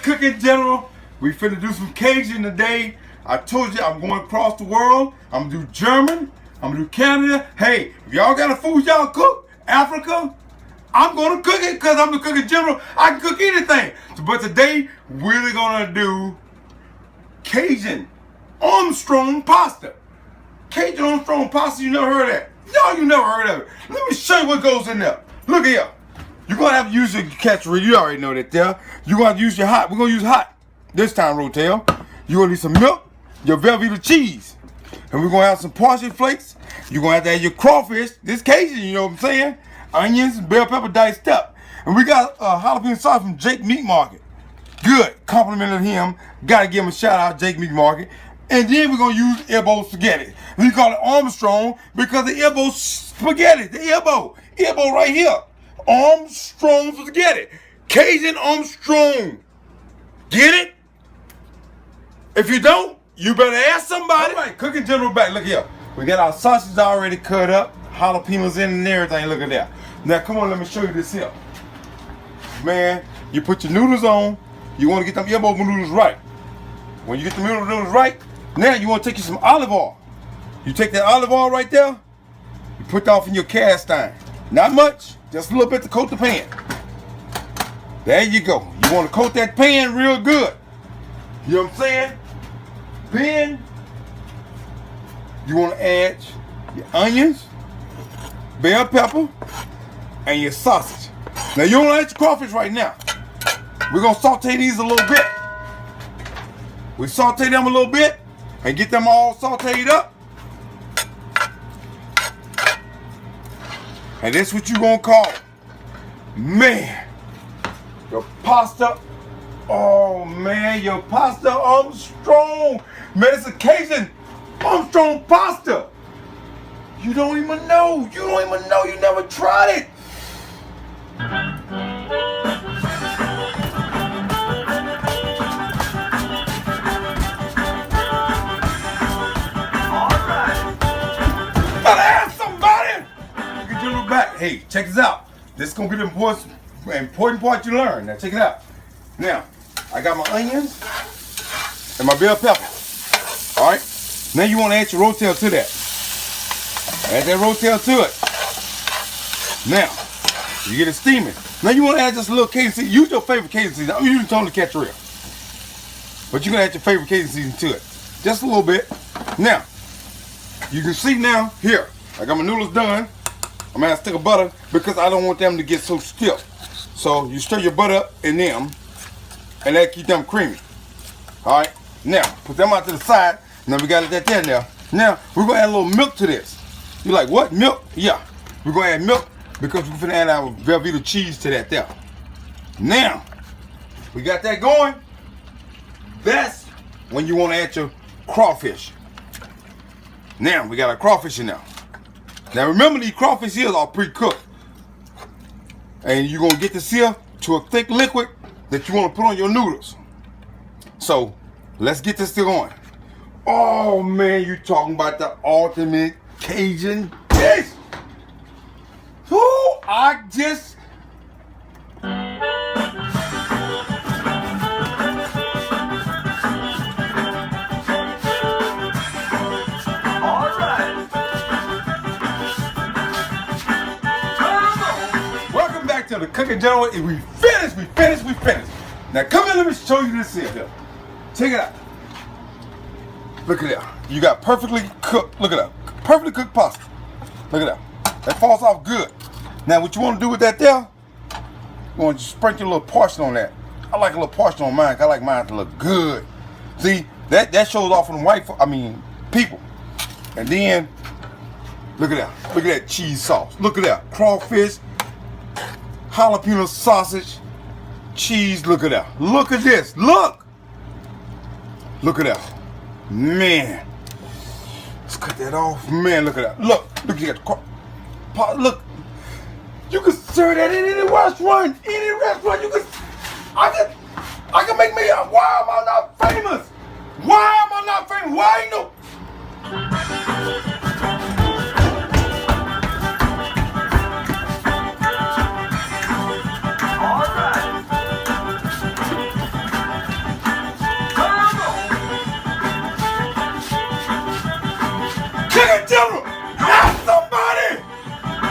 Cooking General. We finna do some Cajun today. I told you I'm going across the world. I'm gonna do German. I'm gonna do Canada. Hey, if y'all got a food y'all cook, Africa, I'm gonna cook it because I'm the Cooking General. I can cook anything. But today, we're gonna do Cajun Armstrong pasta. Cajun Armstrong pasta, you never heard of that. No, you never heard of it. Let me show you what goes in there. Look here. You're gonna have to use your casserole. You already know that there. You're gonna have to use your hot. We're gonna use hot this time, Rotel. You're gonna need some milk, your Velveeta cheese. And we're gonna have some parsley flakes. You're gonna have to add your crawfish. This Cajun, you know what I'm saying? Onions and bell pepper diced up. And we got jalapeno sauce from Jake Meat Market. Good. Complimented him. Gotta give him a shout out, Jake Meat Market. And then we're gonna use elbow spaghetti. We call it Armstrong because the elbow spaghetti. The elbow right here. Armstrong spaghetti. Cajun Armstrong. Get it? If you don't, you better ask somebody. All right, Cooking General back. Look here. We got our sausages already cut up. Jalapenos in and everything. Look at that. Now, come on, let me show you this here. Man, you put your noodles on. You want to get them elbow noodles right. When you get the noodles right, now you want to take you some olive oil. You take that olive oil right there. You put that off in your cast iron. Not much. Just a little bit to coat the pan. There you go. You want to coat that pan real good. You know what I'm saying? Then you want to add your onions, bell pepper, and your sausage. Now you don't add your crawfish right now. We're going to saute these a little bit. We saute them a little bit and get them all sauteed up. And that's what you're going to call it. Man, your pasta. Oh, man, your pasta Armstrong. Man, it's a Cajun Armstrong pasta. You don't even know. You don't even know. You never tried it. Gotta ask somebody. Get your little back. Hey, check this out. This is gonna be the important part you learn. Now check it out. Now, I got my onions and my bell pepper. All right. Now you want to add your rotel to that. Add that rotel to it. Now, you get it steaming. Now you want to add just a little Cajun season. Use your favorite Cajun season. I'm using totally catch real. But you're gonna add your favorite Cajun season to it. Just a little bit. Now, you can see now, here, I got my noodles done. I'm gonna add a stick of butter because I don't want them to get so stiff. So you stir your butter up in them and that keep them creamy. All right, now put them out to the side. Now we got that there now. Now we're gonna add a little milk to this. You like what? Milk? Yeah, we're gonna add milk because we're gonna add our Velveeta cheese to that there. Now, we got that going. That's when you wanna add your crawfish. Now, we got our crawfish in there. Now remember, these crawfish here are pre-cooked. And you're gonna get this here to a thick liquid that you wanna put on your noodles. So, let's get this thing going. Oh man, you talking about the ultimate Cajun dish. Who I just... to the Cooking General. We finished. Now come in, let me show you this here. Check it out. Look at that. You got perfectly cooked, look at that. Perfectly cooked pasta. Look at that. That falls off good. Now what you want to do with that there, you want to sprinkle a little portion on that. I like a little portion on mine. I like mine to look good. See, that shows off on people. And then, look at that. Look at that cheese sauce. Look at that. Crawfish, jalapeno sausage, cheese. Look at that. Look at this. Look at that. Man. Let's cut that off. Man, look at that. Look, you got the look. You can serve that in any restaurant. You can. I can make me. Why am I not famous? Why ain't no? and gentlemen,